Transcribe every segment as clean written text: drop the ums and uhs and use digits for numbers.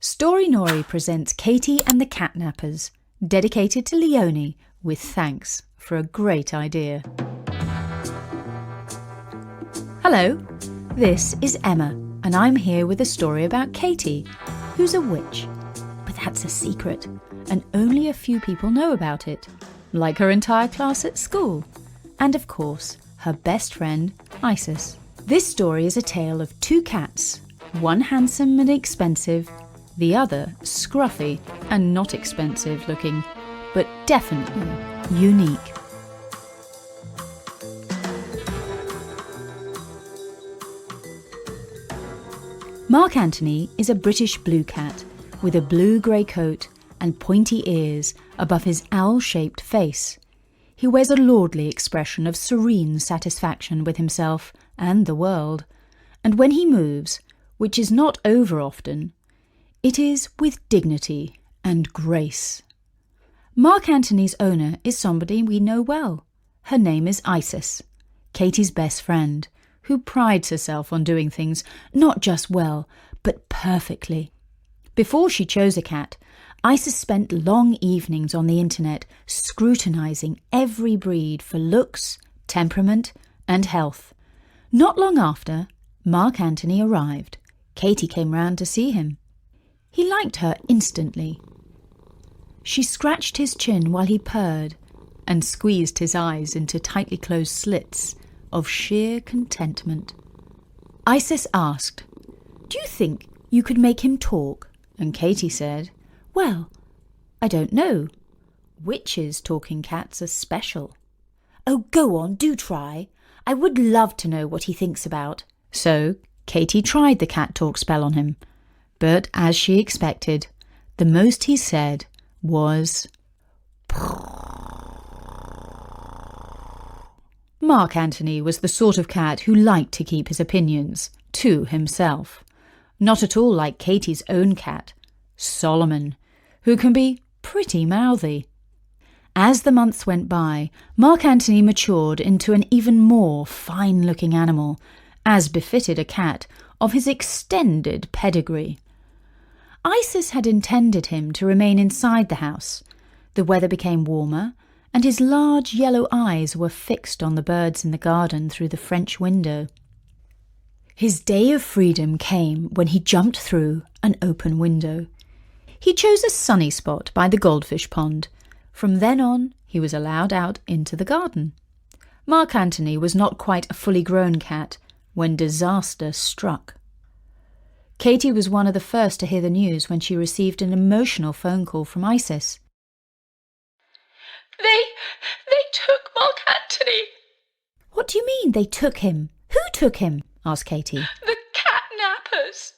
Story Nori presents Katie and the Catnappers, dedicated to Leonie, with thanks for a great idea. Hello, this is Emma, and I'm here with a story about Katie, who's a witch. But that's a secret, and only a few people know about it, like her entire class at school, and of course, her best friend, Isis. This story is a tale of two cats, one handsome and expensive, the other scruffy and not expensive looking, but definitely unique. Mark Antony is a British blue cat with a blue-grey coat and pointy ears above his owl-shaped face. He wears a lordly expression of serene satisfaction with himself and the world, and when he moves, which is not over often, it is with dignity and grace. Mark Antony's owner is somebody we know well. Her name is Isis, Katie's best friend, who prides herself on doing things not just well, but perfectly. Before she chose a cat, Isis spent long evenings on the internet scrutinising every breed for looks, temperament, and health. Not long after, Mark Antony arrived. Katie came round to see him. He liked her instantly. She scratched his chin while he purred and squeezed his eyes into tightly closed slits of sheer contentment. Isis asked, "Do you think you could make him talk?" And Katie said, "Well, I don't know. Witches talking cats are special." "Oh, go on, do try. I would love to know what he thinks about." So Katie tried the cat talk spell on him. But as she expected, the most he said was... Mark Antony was the sort of cat who liked to keep his opinions to himself. Not at all like Katie's own cat, Solomon, who can be pretty mouthy. As the months went by, Mark Antony matured into an even more fine-looking animal, as befitted a cat of his extended pedigree. Isis had intended him to remain inside the house. The weather became warmer, and his large yellow eyes were fixed on the birds in the garden through the French window. His day of freedom came when he jumped through an open window. He chose a sunny spot by the goldfish pond. From then on, he was allowed out into the garden. Mark Antony was not quite a fully grown cat when disaster struck. Katie was one of the first to hear the news when she received an emotional phone call from Isis. They took Mark Antony. "What do you mean, they took him? Who took him?" asked Katie. The catnappers.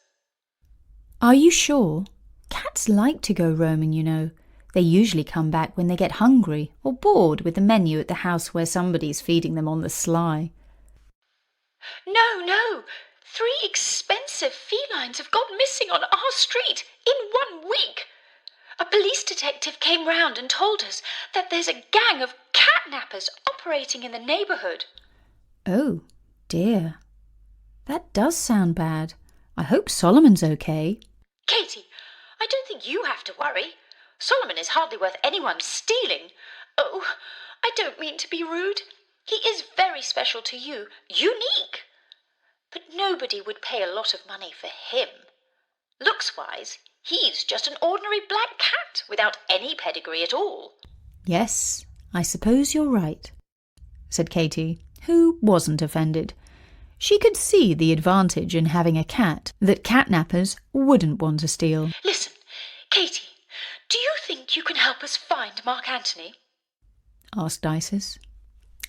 "Are you sure? Cats like to go roaming, you know. They usually come back when they get hungry or bored with the menu at the house where somebody's feeding them on the sly." No. 3 expensive felines have gone missing on our street in 1 week. A police detective came round and told us that there's a gang of catnappers operating in the neighbourhood. Oh, dear. That does sound bad. I hope Solomon's okay. Katie, I don't think you have to worry. Solomon is hardly worth anyone stealing. Oh, I don't mean to be rude. He is very special to you, unique. But nobody would pay a lot of money for him. Looks-wise, he's just an ordinary black cat without any pedigree at all. "Yes, I suppose you're right," said Katie, who wasn't offended. She could see the advantage in having a cat that catnappers wouldn't want to steal. "Listen, Katie, do you think you can help us find Mark Antony?" asked Isis.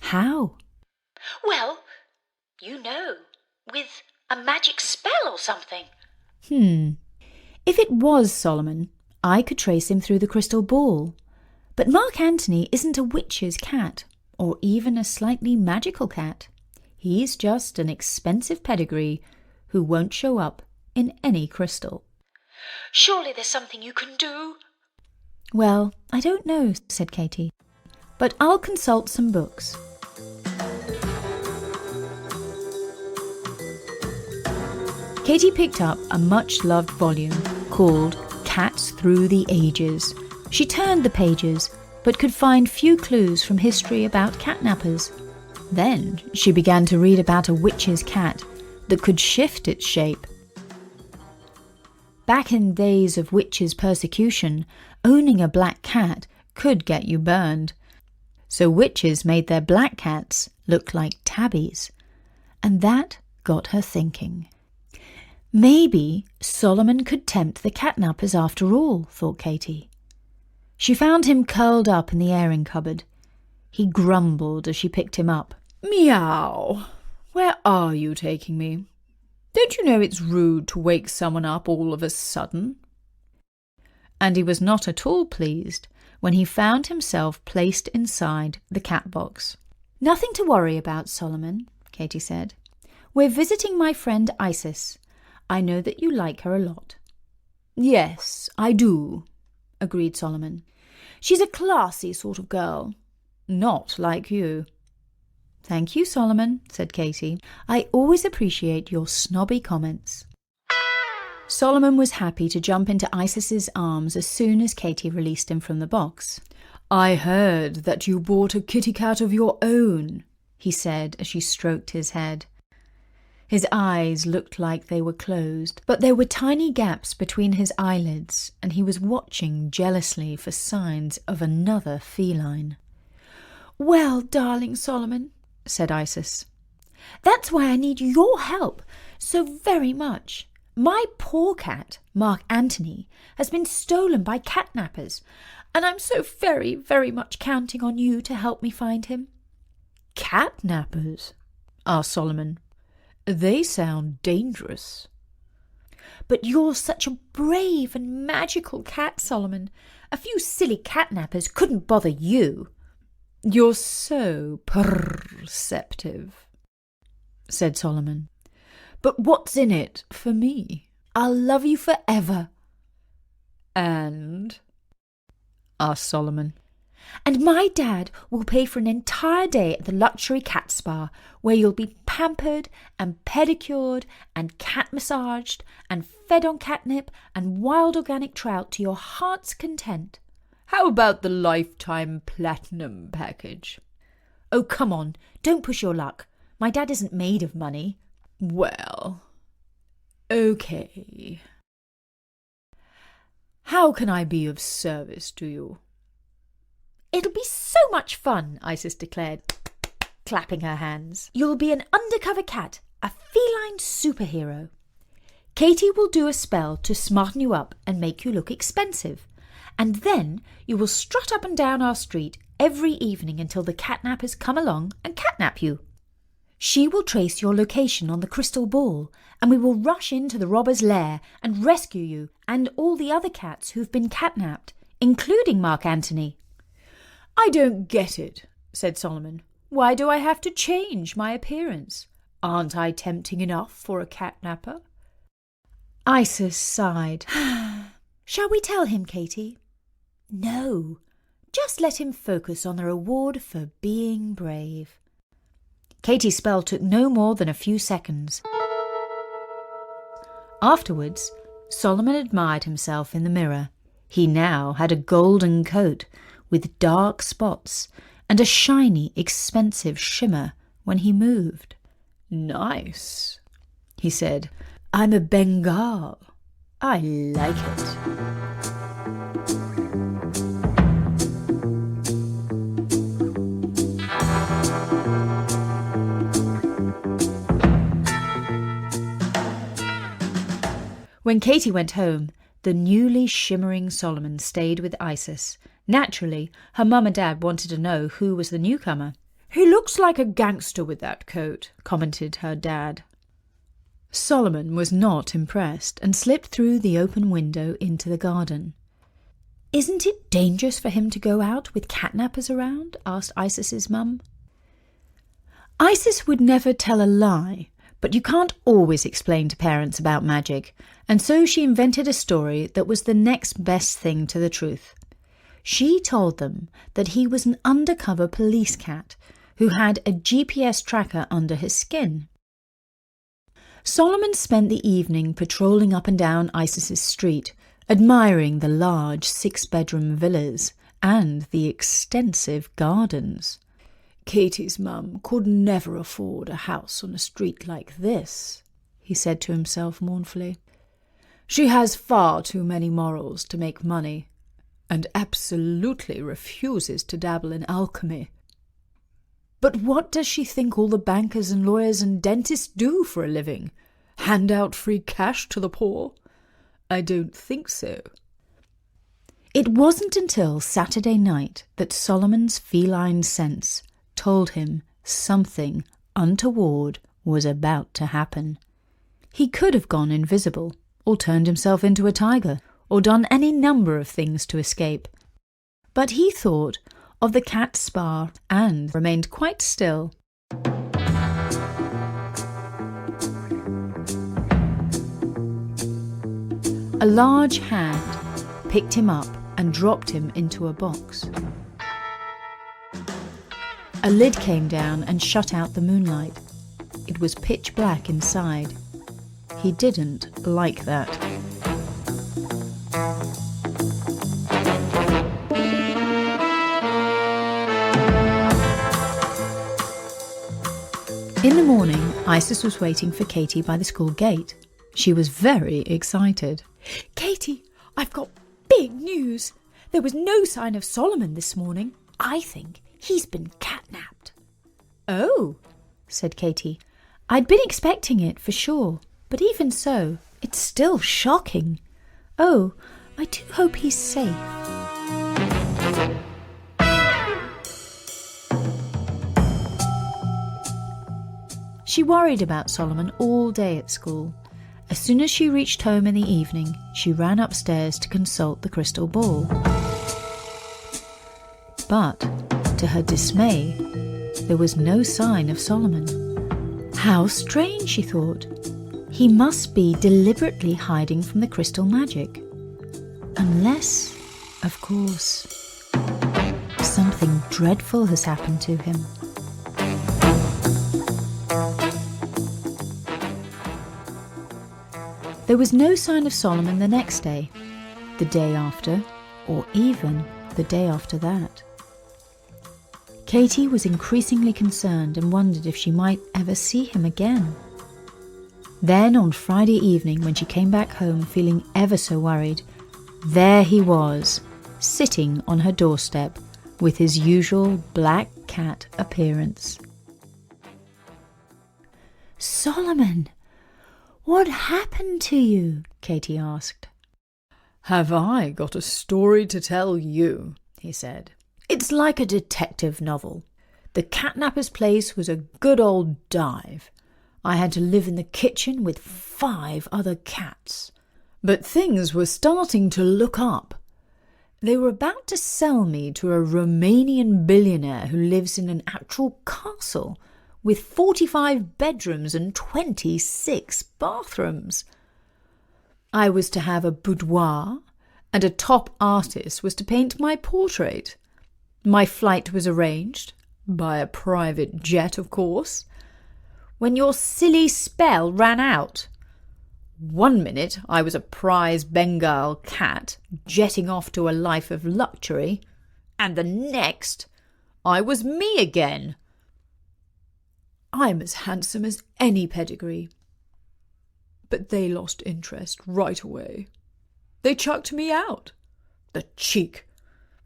"How?" "Well, you know, with a magic spell or something." If it was Solomon, I could trace him through the crystal ball. But Mark Antony isn't a witch's cat, or even a slightly magical cat. He's just an expensive pedigree who won't show up in any crystal. "Surely there's something you can do." "Well, I don't know," said Katie, "but I'll consult some books." Katie picked up a much-loved volume called cats through the ages. She turned the pages, but could find few clues from history about catnappers. Then she began to read about a witch's cat that could shift its shape. Back in days of witches' persecution, owning a black cat could get you burned. So witches made their black cats look like tabbies. And that got her thinking. Maybe Solomon could tempt the catnappers after all, thought Katy. She found him curled up in the airing cupboard. He grumbled as she picked him up. "Meow! Where are you taking me? Don't you know it's rude to wake someone up all of a sudden?" And he was not at all pleased when he found himself placed inside the cat box. "Nothing to worry about, Solomon," Katy said. "We're visiting my friend Isis. I know that you like her a lot." "Yes, I do," agreed Solomon. "She's a classy sort of girl. Not like you." "Thank you, Solomon," said Katy. "I always appreciate your snobby comments." Solomon was happy to jump into Isis's arms as soon as Katy released him from the box. "I heard that you bought a kitty cat of your own," he said as she stroked his head. His eyes looked like they were closed, but there were tiny gaps between his eyelids, and he was watching jealously for signs of another feline. "Well, darling Solomon," said Isis, "that's why I need your help so very much. My poor cat, Mark Antony, has been stolen by catnappers, and I'm so very, very much counting on you to help me find him." "Catnappers?" asked Solomon. "They sound dangerous." "But you're such a brave and magical cat, Solomon. A few silly catnappers couldn't bother you." "You're so perceptive," said Solomon. "But what's in it for me?" "I'll love you forever." "And?" asked Solomon. "And my dad will pay for an entire day at the luxury cat spa, where you'll be pampered and pedicured and cat massaged and fed on catnip and wild organic trout to your heart's content." "How about the lifetime platinum package?" "Oh, come on, don't push your luck. My dad isn't made of money." "Well, okay. How can I be of service to you?" "It'll be so much fun," Isis declared, clapping her hands. "You'll be an undercover cat, a feline superhero. Katy will do a spell to smarten you up and make you look expensive. And then you will strut up and down our street every evening until the catnappers come along and catnap you. She will trace your location on the crystal ball, and we will rush into the robber's lair and rescue you and all the other cats who've been catnapped, including Mark Antony." "I don't get it," said Solomon. "Why do I have to change my appearance? Aren't I tempting enough for a catnapper?" Isis sighed. "Shall we tell him, Katy?" "No, just let him focus on the reward for being brave." Katy's spell took no more than a few seconds. Afterwards, Solomon admired himself in the mirror. He now had a golden coat with dark spots and a shiny, expensive shimmer when he moved. "Nice," he said. "I'm a Bengal. I like it." When Katy went home, the newly shimmering Solomon stayed with Isis. Naturally, her mum and dad wanted to know who was the newcomer. "He looks like a gangster with that coat," commented her dad. Solomon was not impressed and slipped through the open window into the garden. "Isn't it dangerous for him to go out with catnappers around?" asked Isis's mum. Isis would never tell a lie, but you can't always explain to parents about magic, and so she invented a story that was the next best thing to the truth. She told them that he was an undercover police cat who had a GPS tracker under his skin. Solomon spent the evening patrolling up and down Isis's street, admiring the large 6-bedroom villas and the extensive gardens. "Katie's mum could never afford a house on a street like this," he said to himself mournfully. "She has far too many morals to make money, and absolutely refuses to dabble in alchemy. But what does she think all the bankers and lawyers and dentists do for a living? Hand out free cash to the poor? I don't think so." It wasn't until Saturday night that Solomon's feline sense told him something untoward was about to happen. He could have gone invisible, or turned himself into a tiger, or done any number of things to escape. But he thought of the cat spa and remained quite still. A large hand picked him up and dropped him into a box. A lid came down and shut out the moonlight. It was pitch black inside. He didn't like that. In the morning, Isis was waiting for Katie by the school gate. She was very excited. "Katie, I've got big news. There was no sign of Solomon this morning. I think he's been catnapped." "Oh," said Katie. "I'd been expecting it for sure, but even so, it's still shocking. Oh, I do hope he's safe." She worried about Solomon all day at school. As soon as she reached home in the evening, she ran upstairs to consult the crystal ball. But, to her dismay, there was no sign of Solomon. How strange, she thought. He must be deliberately hiding from the crystal magic. Unless, of course, something dreadful has happened to him. There was no sign of Solomon the next day, the day after, or even the day after that. Katie was increasingly concerned and wondered if she might ever see him again. Then on Friday evening, when she came back home feeling ever so worried, there he was, sitting on her doorstep with his usual black cat appearance. "Solomon! What happened to you?" Katie asked. "Have I got a story to tell you?" he said. "It's like a detective novel. The Catnappers' place was a good old dive. I had to live in the kitchen with 5 other cats. But things were starting to look up. They were about to sell me to a Romanian billionaire who lives in an actual castle with 45 bedrooms and 26 bathrooms. I was to have a boudoir, and a top artist was to paint my portrait. My flight was arranged, by a private jet, of course, when your silly spell ran out. One minute I was a prize Bengal cat jetting off to a life of luxury, and the next I was me again. I'm as handsome as any pedigree. But they lost interest right away. They chucked me out. The cheek!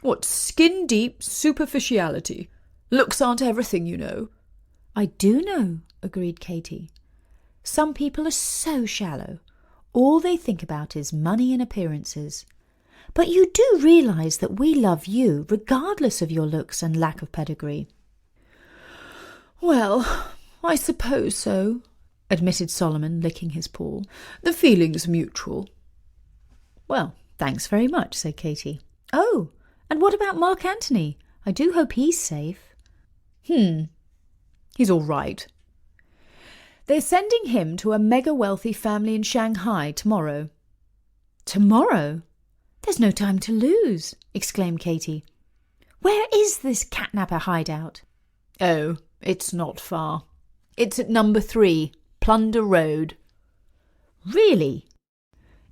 What skin-deep superficiality. Looks aren't everything, you know." "I do know," agreed Katie. "Some people are so shallow. All they think about is money and appearances. But you do realise that we love you regardless of your looks and lack of pedigree." "Well, I suppose so," admitted Solomon, licking his paw. "The feeling's mutual." "Well, thanks very much," said Katie. "Oh, and what about Mark Antony? I do hope he's safe." He's all right. They're sending him to a mega-wealthy family in Shanghai tomorrow." "Tomorrow? There's no time to lose," exclaimed Katie. "Where is this catnapper hideout?" "Oh, it's not far. It's at number 3, Plunder Road." "Really?"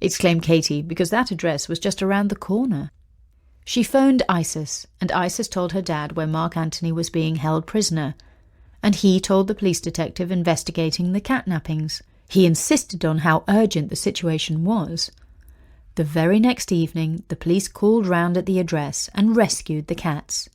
exclaimed Katie, because that address was just around the corner. She phoned Isis, and Isis told her dad where Mark Antony was being held prisoner, and he told the police detective investigating the catnappings. He insisted on how urgent the situation was. The very next evening, the police called round at the address and rescued the cats,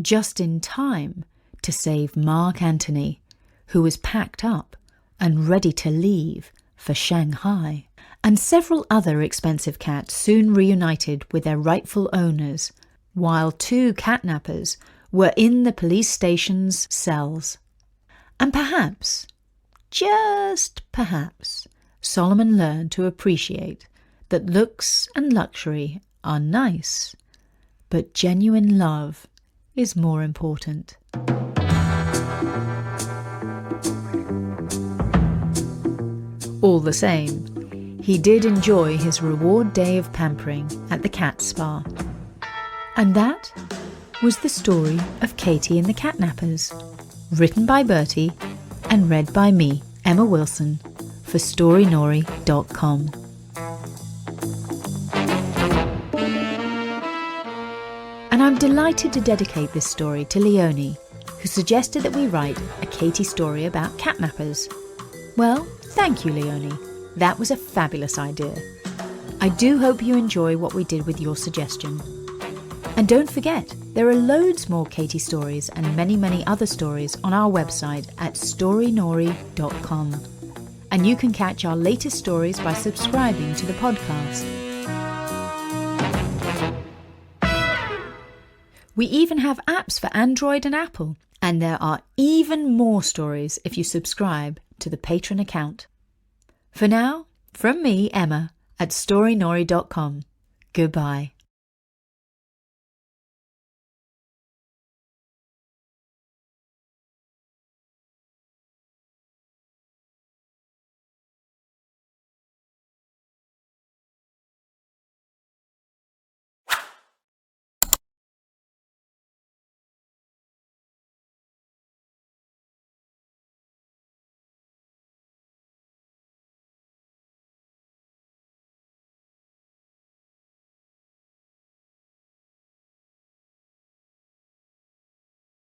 just in time to save Mark Antony, who was packed up and ready to leave for Shanghai. And several other expensive cats soon reunited with their rightful owners, while 2 catnappers were in the police station's cells. And perhaps, just perhaps, Solomon learned to appreciate that looks and luxury are nice, but genuine love is more important. All the same, he did enjoy his reward day of pampering at the cat spa. And that was the story of Katie and the Catnappers, written by Bertie and read by me, Emma Wilson, for storynori.com. And I'm delighted to dedicate this story to Leonie, who suggested that we write a Katie story about catnappers. Well, thank you, Leonie. That was a fabulous idea. I do hope you enjoy what we did with your suggestion. And don't forget, there are loads more Katie stories and many, many other stories on our website at storynori.com. And you can catch our latest stories by subscribing to the podcast. We even have apps for Android and Apple. And there are even more stories if you subscribe to the Patreon account. For now, from me, Emma, at storynori.com. Goodbye.